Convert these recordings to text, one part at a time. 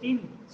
3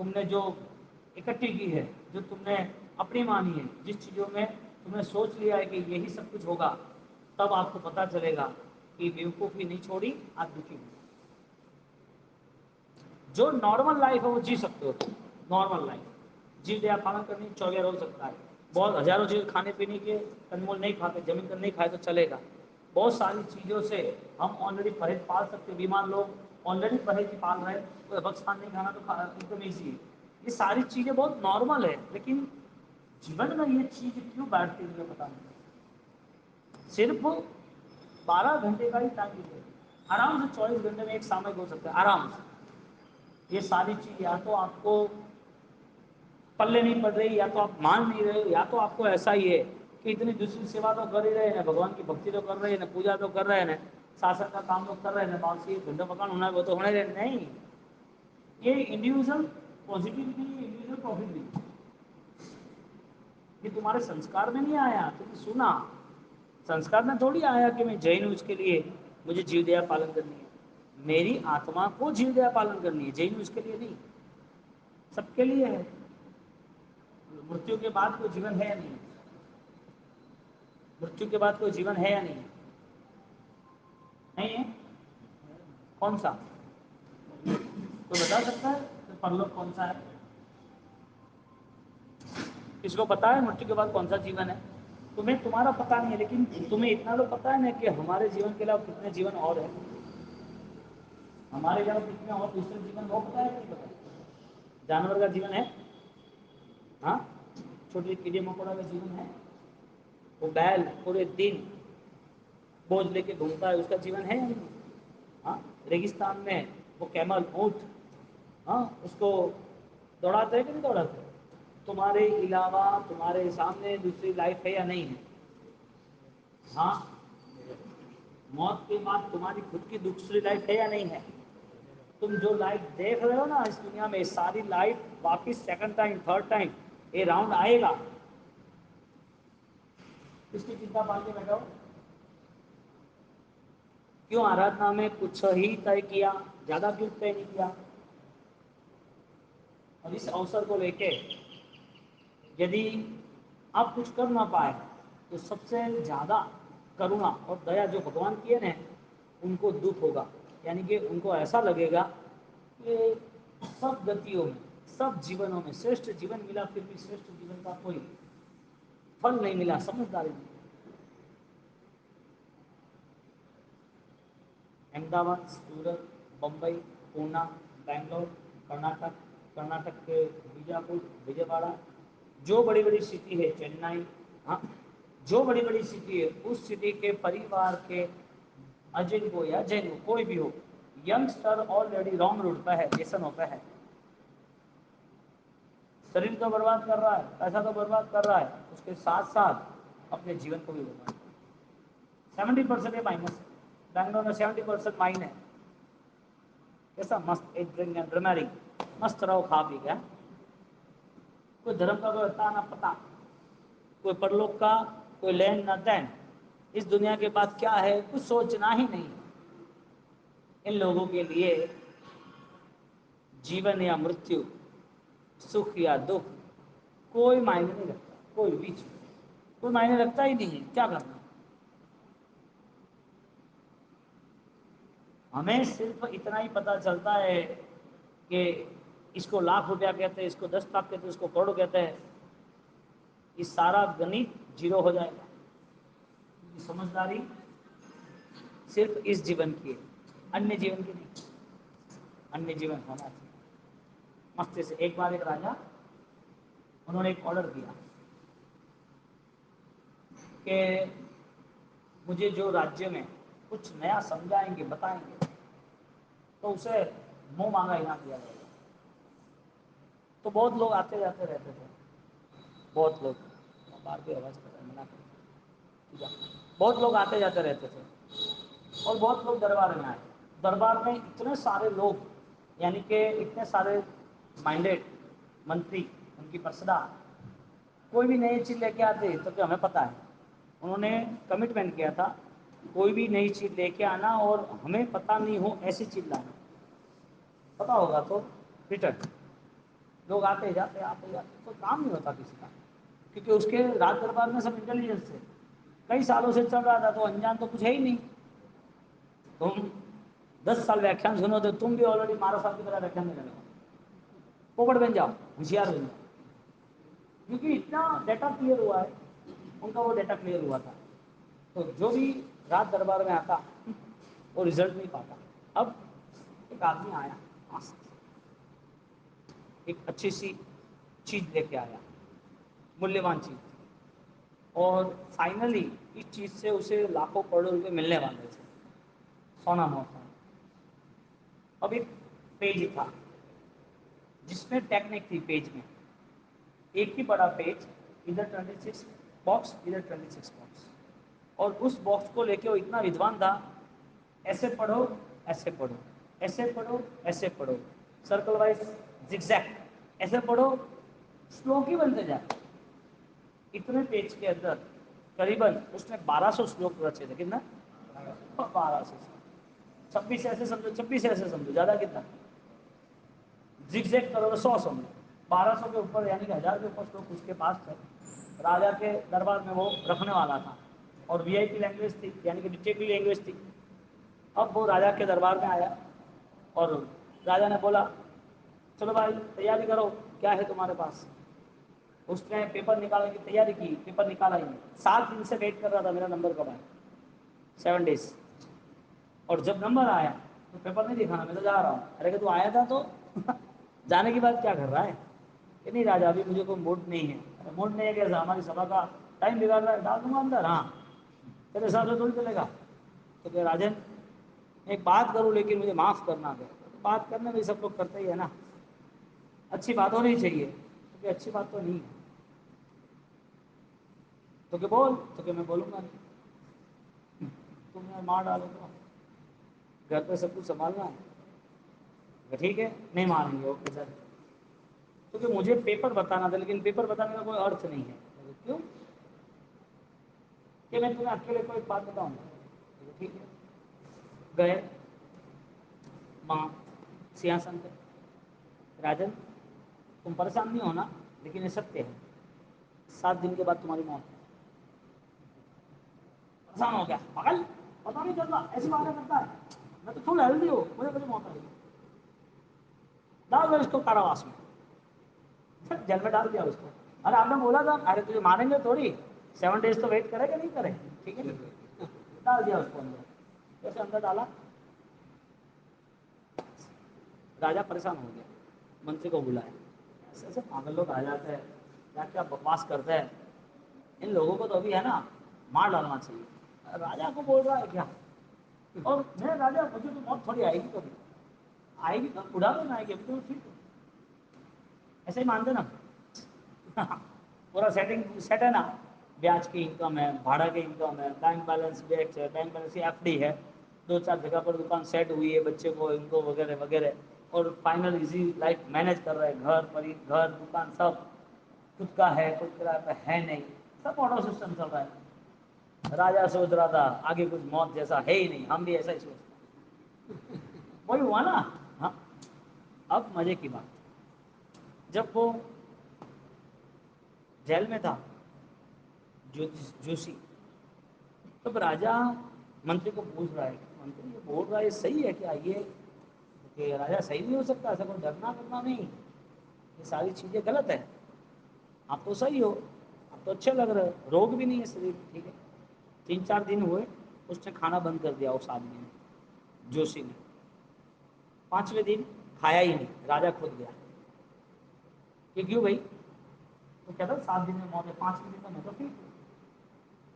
تم نے جو اکٹھی کی ہے، جو تم نے اپنی مانی ہے، جس چیزوں میں تم نے سوچ لیا ہے کہ یہی سب کچھ ہوگا، تب آپ کو پتا چلے گا کہ بیوقوفی نہیں چھوڑی، آپ دکھی ہوئی۔ جو نارمل لائف ہے وہ جی سکتے ہو تم، نارمل لائف جی دیا پالن کرنی 24 ہو سکتا ہے، بہت ہزاروں چیز کھانے پینے کے کنمول نہیں کھاتے، زمین کا نہیں کھائے تو چلے گا، بہت ساری چیزوں سے ہم آلریڈی پرہیز پال سکتے، بیمار لوگ آلریڈی پرہیز پال رہے ہیں، بخش کھان نہیں کھانا تو ایک دم ایزی ہے، یہ ساری چیزیں بہت نارمل ہے، لیکن جیون میں یہ چیز کیوں بیٹھتی ہے پتا نہیں، صرف 12 گھنٹے کا ہی ٹائم ہے، آرام سے 24 گھنٹے میں ایک سامنے ہو سکتا ہے آرام سے، یہ ساری چیز یا تو آپ کو پلے نہیں پڑ رہی، یا تو آپ مان نہیں رہے، یا تو آپ کو ایسا ہی ہے کہ اتنی دوسری سیوا تو کر ہی رہے ہیں، بھگوان کی بھکتی تو کر رہے ہیں، پوجا تو کر رہے ہیں، شاسن کا کام تو کر رہے ہیں، باقی دھندا مکان ہونا ہے وہ تو ہونے رہے نہیں، یہ انڈیویجل پازیٹیوٹی، انڈیویجل پروفٹ بھی، یہ تمہارے سنسکار میں نہیں آیا، تم نے سنا، سنسکار میں تھوڑی آیا کہ میں جین ہوں اس کے لیے مجھے جیو دیا پالن کرنی ہے، میری آتما کو جیو دیا پالن کرنی ہے، جین اس کے لیے نہیں، سب کے لیے ہے، مرتیو کے بعد کوئی جیون ہے یا نہیں، مرتیو کے بعد کوئی جیون ہے یا نہیں، نہیں ہے، کون سا کوئی بتا سکتا ہے کہ پرلوک کون سا ہے؟ کس کو پتا ہے مرتیو کے بعد کون سا جیون ہے؟ تمہیں تمہارا پتا نہیں ہے، لیکن تمہیں اتنا تو پتا ہے نا کہ ہمارے جیون کے علاوہ کتنے جیون اور ہیں، ہمارے علاوہ کتنے اور دوسرے جیون وہ پتا ہے کہ پتا ہے؟ جانور کا جیون ہے، ہاں چھوٹے کیڑے مکوڑا کا جیون ہے، وہ بیل پورے دن بوجھ لے کے گھومتا ہے، اس کا جیون ہے یا نہیں؟ ہاں ریگستان میں وہ کیمل اونٹ، ہاں اس کو دوڑاتے ہیں کہ نہیں دوڑاتے؟ تمہارے علاوہ تمہارے سامنے دوسری لائف ہے یا نہیں ہے؟ ہاں موت کے بعد تمہاری خود کی دوسری لائف ہے یا نہیں ہے؟ تم جو لائف دیکھ رہے ہو نا اس دنیا میں، ساری لائف واپس سیکنڈ ٹائم تھرڈ ٹائم یہ راؤنڈ آئے گا، اس کی چنتا پال کے بیٹھو، کیوں آرادھنا میں کچھ ہی طے کیا، زیادہ کیوں طے نہیں کیا؟ اور اس اوسر کو لے کے یدی آپ کچھ کر نہ پائے تو سب سے زیادہ کرونا اور دیا جو بھگوان کیے نا ان کو دکھ ہوگا، یعنی کہ ان کو ایسا لگے گا کہ سب گتیوں میں سب جیونوں میں شریشٹھ جیون ملا، پھر بھی شریشٹھ جیون کا کوئی پھل نہیں ملا، سمجھداری نہیں۔ احمد آباد، سورت، بمبئی، پونا، بنگلور، کرناٹک کے بیجاپور، وجے واڑہ، جو بڑی بڑی سٹی ہے، چنئی، ہاں جو بڑی بڑی سٹی ہے اس سٹی کے پریوار کے اجن کو یا جین کو کوئی بھی ہو، ینگسٹر آلریڈی رانگ روٹ پہ ہے، جیسن پہ ہے، شریر تو برباد کر رہا ہے، پیسہ تو برباد کر رہا ہے، اس کے ساتھ ساتھ اپنے جیون کو بھی برباد کر رہا ہے، 70% ہے مائنس، بنگلور میں 70% مائن ہے، کیسا مست ایک ڈرمری مست رہو کھا پی کے، کوئی دھرم کا کوئی اتا نہ پتا، کوئی پرلوک کا کوئی لین نہ دین، اس دنیا کے بعد کیا ہے کچھ سوچنا ہی نہیں، ان لوگوں کے لیے جیون یا مرتیو، سکھ یا دکھ کوئی معنی نہیں رکھتا، کوئی بھی چیز کوئی معنی رکھتا ہی نہیں ہے، کیا کرنا؟ ہمیں صرف اتنا ہی پتا چلتا ہے کہ اس کو لاکھ روپیہ کہتے ہیں، اس کو 10 لاکھ کہتے ہیں، اس کو کروڑ کہتے ہیں، یہ سارا گنت زیرو ہو جائے گا، سمجھداری صرف اس جیون کی ہے، انیہ جیون کی نہیں، انیہ جیون ہونا چاہیے مستی سے۔ ایک بار ایک راجا، انہوں نے ایک آرڈر دیا کہ مجھے جو راجیہ میں کچھ نیا سمجھائیں گے بتائیں گے تو اسے منہ مانگا انعام دیا جائے گا، تو بہت لوگ آتے جاتے رہتے تھے، بہت لوگ بار بھی آواز کر منع کر، بہت لوگ آتے جاتے رہتے تھے اور بہت لوگ دربار میں آئے، دربار میں اتنے سارے لوگ، یعنی کہ اتنے سارے مائنڈیڈ منتری، ان کی پرسدا کوئی بھی نئی چیز لے کے آتے تو کہ ہمیں پتہ ہے، انہوں نے کمٹمنٹ کیا تھا کوئی بھی نئی چیز لے کے آنا اور ہمیں پتہ نہیں ہو ایسی چیز لانا، پتہ ہوگا تو ریٹرن، لوگ آتے جاتے تو کام نہیں ہوتا کسی کا، کیونکہ اس کے راج دربار میں سب انٹیلیجنس تھے، کئی سالوں سے چل رہا تھا، تو انجان تو کچھ ہے ہی نہیں. تم 10 سال ویاخیان سنو تو تم بھی آلریڈی 12 سال کی طرح ویاخیان میں لگے پوپٹ بن جاؤ، ہوشیار بن جاؤ، کیونکہ اتنا ڈیٹا کلیئر ہوا ہے، ان کا وہ ڈیٹا کلیئر ہوا تھا. تو جو بھی راج دربار میں آتا وہ رزلٹ نہیں پاتا. اب ایک آدمی آیا، ایک اچھی سی چیز لے کے آیا، مولیہوان چیز، اور فائنلی اس چیز سے اسے لاکھوں کروڑوں روپے ملنے والے تھے، سونا موسم. اب ایک پیج تھا جس میں ٹیکنیک تھی، پیج میں ایک ہی بڑا پیج، ادھر 26 باکس، ادھر 26 باکس، اور اس باکس کو لے کے وہ اتنا ودوان تھا، ایسے پڑھو ایسے پڑھو، ایسے پڑھو ایسے پڑھو، سرکل وائز زگ زیگ، ایسے پڑھو، سلوک ہی بنتے جائے. اتنے پیج کے اندر قریباً اس نے 1200 سلوک رچے تھے. کتنا؟ 1200. 26 ایسے سمجھو، 26 ایسے سمجھو، زیادہ کتنا؟ زگ زیگ کرو تو 100 سمجھو. 1200 کے اوپر یعنی کہ 1000 کے اوپر سلوک اس کے پاس تھے. راجا کے دربار میں وہ رکھنے والا تھا، اور وی آئی پی لینگویج تھی، یعنی کہ ڈکٹیٹو لینگویج تھی. اب وہ راجا کے دربار میں آیا اور راجا نے بولا چلو بھائی تیاری کرو، کیا ہے تمہارے پاس؟ اس نے پیپر نکالنے کی تیاری کی، پیپر نکالا ہی نہیں. 7 دن سے ویٹ کر رہا تھا میرا نمبر کب آئے، 7 ڈیز. اور جب نمبر آیا تو پیپر نہیں دکھانا، میں تو جا رہا ہوں. ارے کہ تو آیا تھا تو جانے کی بات کیا کر رہا ہے؟ کہ نہیں راجا ابھی مجھے کوئی موڈ نہیں ہے. موڈ نہیں ہے کیسا؟ ہماری سبھا کا ٹائم بگاڑ رہا ہے، ڈال دوں گا اندر. ہاں تیرے حساب سے تھوڑی چلے گا. تو کہ راجن ایک بات کروں لیکن مجھے معاف کرنا دے. بات کرنے میں سب لوگ کرتے ہی ہے نا، اچھی بات ہونی چاہیے، کیونکہ اچھی بات تو نہیں ہے. تو کہ بول، تو کہ میں بولوں گا نہیں، تم نے مار ڈالو گا، گھر پہ سب کچھ سنبھالنا ہے. ٹھیک ہے نہیں مانیں گے، اوکے سر. کیونکہ مجھے پیپر بتانا تھا، لیکن پیپر بتانے کا کوئی ارتھ نہیں ہے. کیوں کہ میں تمہیں اکیلے کو ایک بات بتاؤں گا. ٹھیک ہے. گئے ماں سیاسن پہ، راجن تم پریشان نہیں ہونا، لیکن یہ ستیہ ہے، 7 دن کے بعد تمہاری موت ہے. پریشان ہو گیا، پاگل پتا نہیں چلتا ایسی باتیں کرتا ہے، میں تو تھوڑا ہیلدی ہوں، مجھے موت آئی. ڈال دو اس کو کاراواس میں، جیل میں ڈال دیا اس کو. ارے آپ نے بولا تھا، ارے تجھے مانیں گے تھوڑی، 7 ڈیز تو ویٹ کرے کہ نہیں کرے. ٹھیک ہے ڈال دیا اس کو اندر. جیسے اندر ڈالا، راجا پریشان ہو گیا، منتری کو بلایا. ایسے ایسے پاگل لوگ آ جاتے ہیں، کیا کیا بکواس کرتے ہیں، ان لوگوں کو تو ابھی ہے نا مار ڈالنا چاہیے. راجا کو بول رہا ہے کیا؟ اور میں راجا مجھے تو موت تھوڑی آئے گی، کبھی آئے گی تو بڑھاپے میں آئے گی، ابھی تو ٹھیک ہے. ایسے ہی مانتے نا، پورا سیٹنگ سیٹ ہے نا، بیاج کی انکم ہے، بھاڑا کی انکم ہے، بینک بیلنس بیچ ہے، بینک بیلنس ایف ڈی ہے، 2-4 جگہ پر دکان سیٹ ہوئی ہے، بچے کو ان کو وغیرہ وغیرہ. اور فائنل ایزی لائف مینج کر رہے ہیں، گھر پری گھر دکان سب خود کا ہے، خود کرایہ پہ ہے نہیں، سب آٹو سسٹم چل رہا ہے. راجا سوچ رہا تھا آگے کچھ موت جیسا ہے ہی نہیں، ہم بھی ایسا ہی سوچتے ہیں. وہی ہوا نا. ہاں اب مزے کی بات، جب وہ جیل میں تھا جوشی، تب راجا منتری کو پوچھ رہا ہے، منتری یہ بول رہا ہے صحیح ہے کیا؟ یہ کہ راجا صحیح نہیں ہو سکتا، ایسا کوئی ڈرنا کرنا نہیں، یہ ساری چیزیں غلط ہیں. آپ تو صحیح ہو، آپ تو اچھے لگ رہے ہو، روگ بھی نہیں ہے شریر میں. ٹھیک ہے. 3-4 دن ہوئے، اس نے کھانا بند کر دیا، اس آدمی نے، جوشی نے. 5ویں دن کھایا ہی نہیں، راجا خود گیا کہ کیوں بھائی؟ تو کہتا 7 دن میں موت ہے، 5ویں دن میں تو ٹھیک ہے.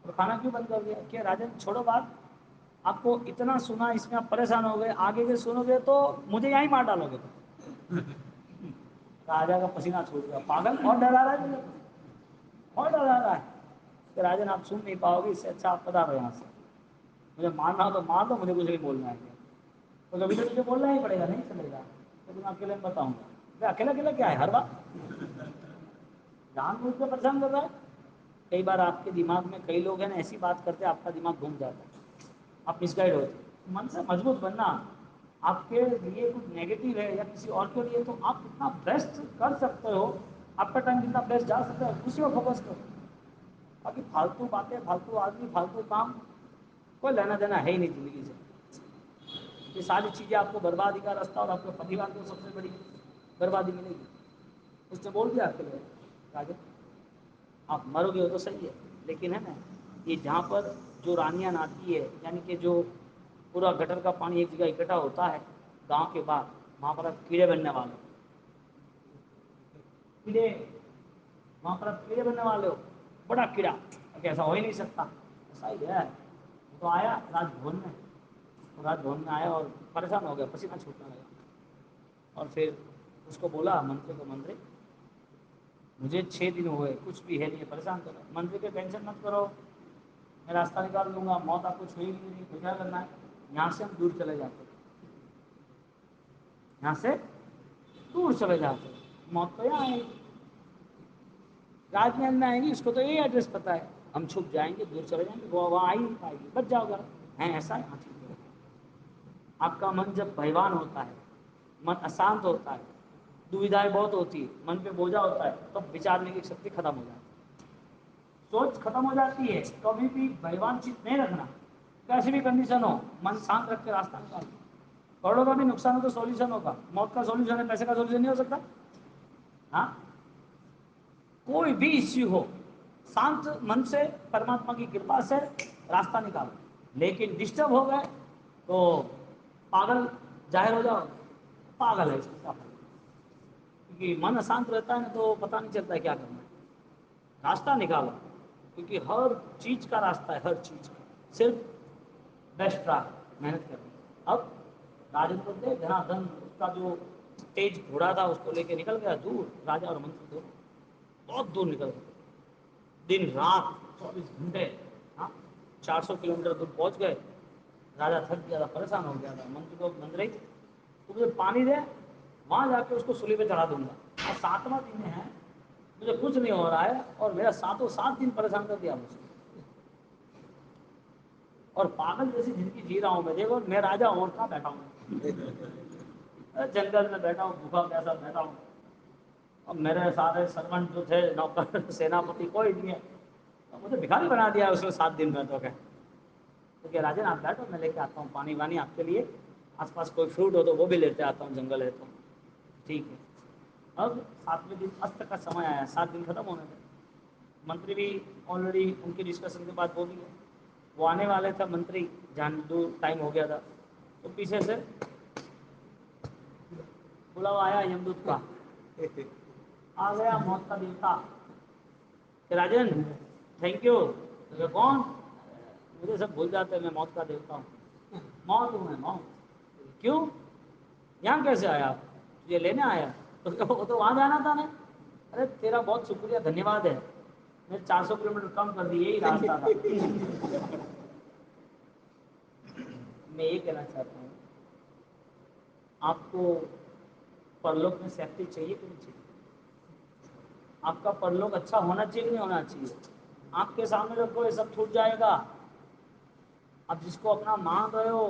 اور کھانا کیوں بند کر دیا؟ کہ راجن چھوڑو بات، آپ کو اتنا سنا اس میں آپ پریشان ہو گئے، آگے کے سنو گے تو مجھے یہاں ہی مار ڈالو گے. راجا کا پسینہ چھوٹ گیا، پاگل اور ڈرا رہا ہے مجھے، اور ڈرا رہا ہے کہ راجن آپ سن نہیں پاؤ گے، اس سے اچھا آپ پتا رہو یہاں سے، مجھے مارنا ہو تو مار دو، مجھے کچھ نہیں بولنا ہے. تو کبھی تو تجھے بولنا ہی پڑے گا، نہیں چلے گا تو تم اکیلے میں بتاؤں گا. اکیلا اکیلا کیا ہے، ہر بات جان بوجھ کے پریشان کر رہا ہے. کئی بار آپ کے دماغ میں کئی لوگ ہیں نا ایسی بات کرتے ہیں، آپ کا دماغ گھوم جاتا ہے، آپ مس گائیڈ ہوتے. من سے مضبوط بننا، آپ کے لیے کچھ نیگیٹو ہے یا کسی اور کے لیے، تو آپ کتنا بیسٹ کر سکتے ہو، آپ کا ٹائم کتنا بیسٹ جا سکتا ہے، اسی کو فوکس کرو. باقی فالتو باتیں، فالتو آدمی، فالتو کام کوئی لینا دینا ہے ہی نہیں زندگی سے. یہ ساری چیزیں آپ کو بربادی کا راستہ، اور آپ کے پریوار کو سب سے بڑی بربادی ملے گی. اس نے بول دیا آپ کے لیے راجن آپ مرو گے ہو تو صحیح ہے، لیکن ہے نا یہ جہاں پر جو رانیاں ناتی ہے، یعنی کہ جو پورا گٹر کا پانی ایک جگہ اکٹھا ہوتا ہے گاؤں کے بعد، وہاں پر آپ کیڑے بننے والے ہو. کیڑے، وہاں پر آپ کیڑے بننے والے ہو، بڑا کیڑا. ایسا ہو ہی نہیں سکتا، ایسا ہی ہے. وہ تو آیا راج بھون میں، راج بھون میں آیا اور پریشان ہو گیا، پسینہ چھوٹنے لگا. اور پھر اس کو بولا منتری کو، منتری مجھے 6 دن ہوئے، کچھ بھی ہے نہیں، پریشان کرو. منتری پہ ٹینشن مت کرو، میں راستہ نکال دوں گا، موت آپ کو چھوئی نہیں، تو کیا کرنا ہے، یہاں سے ہم دور چلے جاتے ہیں، یہاں سے دور چلے جاتے ہیں، موت تو یہاں آئے گی، راج محل میں آئیں گی، اس کو تو یہی ایڈریس پتا ہے، ہم چھپ جائیں گے، دور چلے جائیں گے، وہ وہاں آ ہی نہیں پائے گی، بچ جاؤ گا. ہیں ایسا ہے. ہاں ٹھیک ہے. آپ کا من جب بھیوان ہوتا ہے، من اشانت ہوتا ہے، دودھائیں بہت ہوتی ہے، من پہ بوجھا ہوتا ہے، تو بچارنے کی شکتی ختم ہو جاتی ہے، سوچ ختم ہو جاتی ہے. کبھی بھی بھیوان چیز نہیں رکھنا، کیسی بھی کنڈیشن ہو، من شانت رکھ کے راستہ نکالو. کروڑوں کا بھی نقصان ہو تو سولوشن ہوگا. موت کا سولوشن ہے، پیسے کا سولوشن نہیں ہو سکتا. ہاں، کوئی بھی ایشو ہو، شانت من سے پرماتما کی کرپا سے راستہ نکالو. لیکن ڈسٹرب ہو گئے تو پاگل ظاہر ہو جاؤ، پاگل ہے اس کو کیا پتا. کیونکہ من اشانت رہتا ہے نا تو پتہ نہیں چلتا ہے کیا کرنا ہے. راستہ نکالو، کیونکہ ہر چیز کا راستہ ہے، ہر چیز کا. صرف بیسٹ رہا محنت کرنی. اب راجندر دے دھنا دھن اس کا جو تیج گھوڑا تھا اس کو لے کے نکل گیا دور، راجا اور منتری دونوں بہت دور نکل گئے. دن رات 24 گھنٹے، ہاں 400 کلومیٹر دور پہنچ گئے. راجا تھک گیا تھا، پریشان ہو گیا تھا. منتری کو، منتری تو مجھے پانی دے، وہاں جا کے اس کو سولی پہ چڑھا دوں گا. اور 7واں دن ہے، مجھے کچھ نہیں ہو رہا ہے، اور میرا 7 پریشان کر دیا مجھے، اور پاگل جیسی زندگی جی رہا ہوں میں. دیکھو میں راجا ہوں اور کہاں بیٹھا ہوں، جنگل میں بیٹھا ہوں، بھوکا پیاسا بیٹھا ہوں، اور میرے سارے سرونٹ جو تھے، نوکر سیناپتی کوئی نہیں ہے. مجھے بھکاری بنا دیا اس نے 7 دن میں. تو تو کہ راجن آپ بیٹھو، میں لے کے آتا ہوں پانی وانی آپ کے لیے، آس پاس کوئی فروٹ ہو تو وہ بھی لیتے آتا ہوں، جنگل ہے تو. ٹھیک ہے. اب 7ویں دن است کا سمے آیا، 7 دن ختم ہونے تھے. منتری بھی آلریڈی ان کی ڈسکشن کے بعد وہ بھی ہے، وہ آنے والے تھے. منتری جان دور ٹائم ہو گیا تھا، تو پیچھے سے بلاوا آیا یمدوت کا. آ گیا موت کا دیوتا کہ راجن تھینک یو. کون؟ مجھے سب بھول جاتے ہیں، میں موت کا دیوتا ہوں. موت ہوں میں، موت. کیوں یہاں کیسے آیا آپ؟ یہ لینے آیا؟ وہ تو وہاں جانا تھا نا. ارے تیرا بہت شکریہ، دھنیہ واد ہے، میں 400 کلومیٹر کم کر دی، یہی راستہ تھا. میں یہ کہنا چاہتا ہوں، آپ کو پرلوک میں سیفٹی چاہیے کہ نہیں چاہیے؟ آپ کا پرلوک اچھا ہونا چاہیے کہ نہیں ہونا چاہیے؟ آپ کے سامنے رکھو، یہ سب چھوٹ جائے گا. اب جس کو اپنا مان رہے ہو،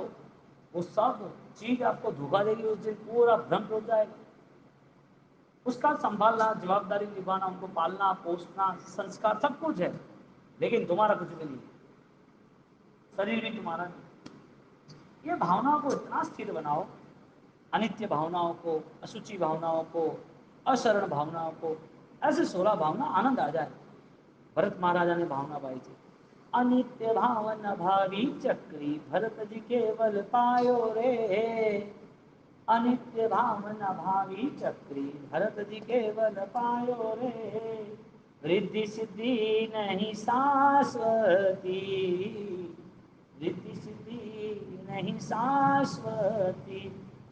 وہ سب چیز آپ کو دھوکا دے گی، اس دن پورا بھرم ٹوٹ جائے گا. اس کا سنبھالنا، جواب داری نبھانا، ان کو پالنا پوسنا، سنسکار سب کچھ ہے، لیکن تمہارا کچھ بھی نہیں ہے، شریر بھی تمہارا نہیں. یہ بھاؤناؤں کو اتنا استھر بناؤ، انتیہ بھاؤناؤں کو، اسوچی بھاؤناؤں کو، اشرن بھاؤناؤں کو، ایسے 16 بھاونا آنند آ جائے. بھرت مہاراجا نے بھاونا بائی تھی. انتیہ بھاون بھاوی چکری بھرت جی کیول پایو رے. انتیہ بھاون بھاوی چکری بھرت جی کیول پایو رے. ردھی سدھی نہیں شاشوتی، ردھی سدھی نہیں شاشوتی.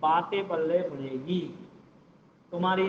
باتیں پلے پڑے گی. تمہاری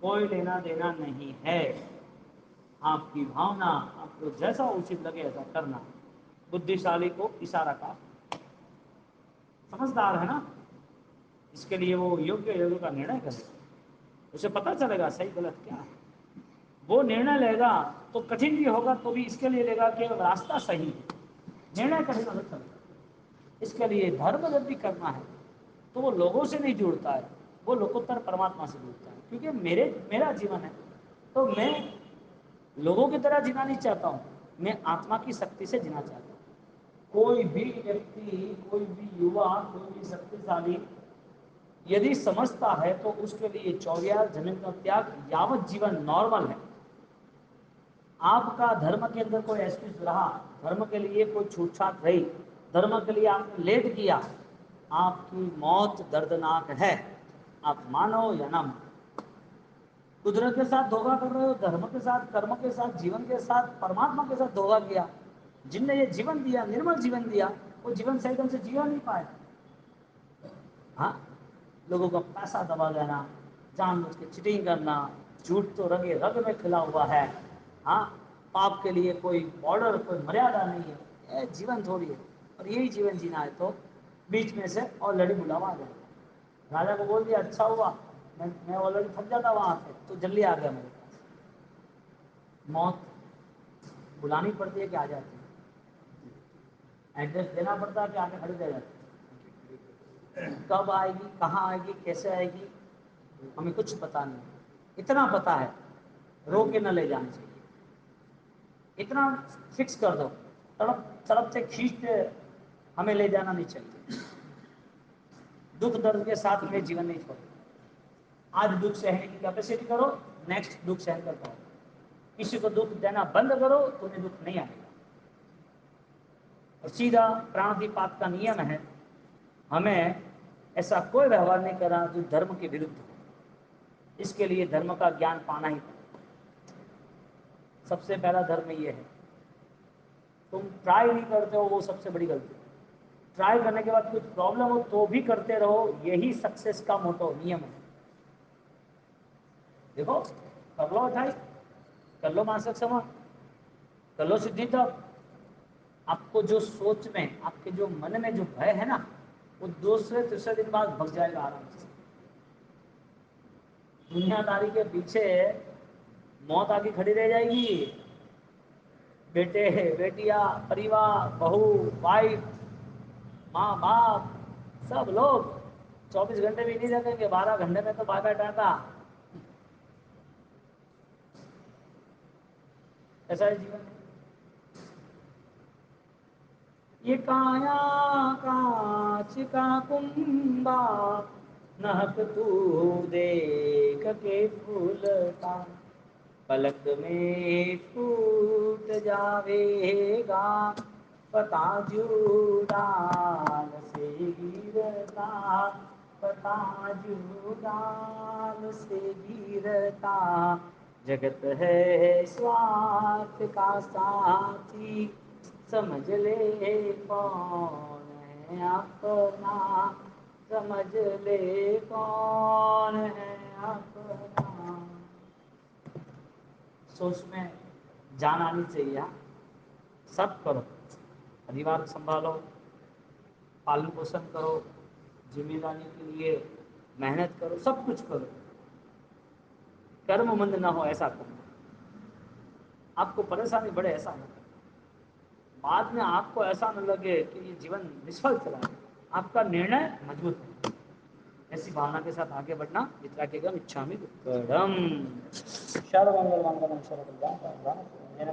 کوئی لینا دینا نہیں ہے. آپ کی بھاونا، آپ کو جیسا اچت لگے ایسا کرنا. بدھیشالی کو اشارہ کا سمجھدار ہے نا، اس کے لیے وہ یوگیہ کا نرنے کرے، اسے پتہ چلے گا صحیح غلط کیا ہے، وہ نرنے لے گا. تو کٹھن بھی ہوگا تو بھی اس کے لیے لے گا کہ راستہ صحیح ہے، نرنے کٹھن الگ چلتا ہے۔ اس کے لیے دھرم جب بھی کرنا ہے تو وہ لوگوں سے نہیں جڑتا ہے، وہ لوکوتر پرماتما سے جڑتا ہے، کیونکہ میرا جیون ہے تو میں لوگوں کی طرح جینا نہیں چاہتا ہوں، میں آتما کی شکتی سے جینا چاہتا ہوں۔ کوئی بھی ویکتی، کوئی بھی یوا، کوئی بھی شکتیشالی یدی سمجھتا ہے تو اس کے لیے چوریار زمین کا تیاگ یاوت جیون نارمل ہے۔ آپ کا دھرم کے اندر کوئی ایکسکیوز رہا، دھرم کے لیے کوئی چھوٹ چھاٹ رہی، دھرم کے لیے آپ نے لیٹ کیا، آپ کی موت دردناک ہے، آپ مانو یا نہ مانو۔ قدرت کے ساتھ دھوکا کر رہے ہو، دھرم کے ساتھ، کرم کے ساتھ، جیون کے ساتھ، پرماتما کے ساتھ دھوکا کیا۔ جن نے یہ جیون دیا، نرمل جیون دیا، وہ جیون صحیح ڈھنگ سے جیون نہیں پائے۔ ہاں، لوگوں کا پیسہ دبا دینا، جان بوجھ کے چیٹنگ کرنا، جھوٹ تو رگے رگ میں کھلا ہوا ہے۔ ہاں، پاپ کے لیے کوئی بارڈر، کوئی مریادا نہیں ہے، یہ جیون تھوڑی ہے۔ اور یہی جیون جینا ہے تو بیچ میں سے آلریڈی بلاوا آ جائے۔ راجا کو بول دیا اچھا ہوا، میں آلریڈی تھک جاتا وہاں پہ، تو جلدی آ گیا میرے پاس۔ موت بلانی پڑتی ہے کہ آ جاتی ہے، ایڈریس دینا پڑتا ہے کہ آ کے کھڑی رہ جاتی ہے۔ کب آئے گی، کہاں آئے گی، کیسے آئے گی، ہمیں کچھ پتا نہیں۔ اتنا پتا ہے رو کے نہ لے جانا چاہیے، اتنا فکس کر دو، طرف سے کھینچتے ہمیں لے جانا نہیں چاہیے۔ دکھ درد کے ساتھ میں جیون نہیں چھوڑنا۔ آج دکھ سہنے کی کیپیسٹی کرو، نیکسٹ دکھ سہن کر پاؤ۔ کسی کو دکھ دینا بند کرو، تمہیں دکھ نہیں آئے گا۔ اور سیدھا پرانتی پات کا نیم ہے، ہمیں ایسا کوئی ویوہار نہیں کرنا جو دھرم کے ورودھ ہو۔ اس کے لیے دھرم کا گیان پانا ہی پڑے۔ سب سے پہلا دھرم یہ ہے، تم ٹرائی نہیں کرتے ہو وہ سب سے بڑی غلطی ہے۔ ٹرائی کرنے کے بعد کچھ پرابلم ہو تو بھی کرتے رہو، یہی سکسیس کا موٹو نیم ہے۔ دیکھو، کر لو اٹھائی، کر لو مانسک سما، کر لو سدھی تپ، آپ کو جو سوچ میں، آپ کے جو من میں جو بھے ہے نا، وہ دوسرے تیسرے دن بعد بھگ جائے گا آرام سے۔ دنیا داری کے پیچھے موت آ کے کھڑی رہ جائے گی، بیٹے، بیٹیاں، پریوار، بہو، وائف، ماں باپ، سب لوگ 24 گھنٹے بھی نہیں رکھیں گے، 12 گھنٹے میں تو بائے ٹاٹا۔ ایسا ہے جیون۔ یہ کایا کانچ کا کنبا، نہک تو دیکھ کے پھولتا، پلک میں ٹوٹ جاوے گا، پتا جو ڈال سے گرتا، پتا جو ڈال سے گرتا، جگت ہے سوارتھ کا ساتھی، سمجھ لے کون ہے اپنا، سمجھ لے کون ہے اپنا۔ سوچ میں جان آنی چاہیے۔ سب کرو، پریوار سنبھالو، پالن پوشن کرو، ذمہ داری کے لیے محنت کرو، سب کچھ کرو، کرم مند نہ ہو ایسا کرو۔ آپ کو پریشانی بڑھے ایسا نہ کرو، بعد میں آپ کو ایسا نہ لگے کہ یہ جیون نشفل چلا ہے۔ آپ کا نرنے مضبوط ہے۔ ایسی بھاونا کے ساتھ آگے بڑھنا، وتراگم اچھامی دکڑم، شرو منگل منگلم شرو کلیان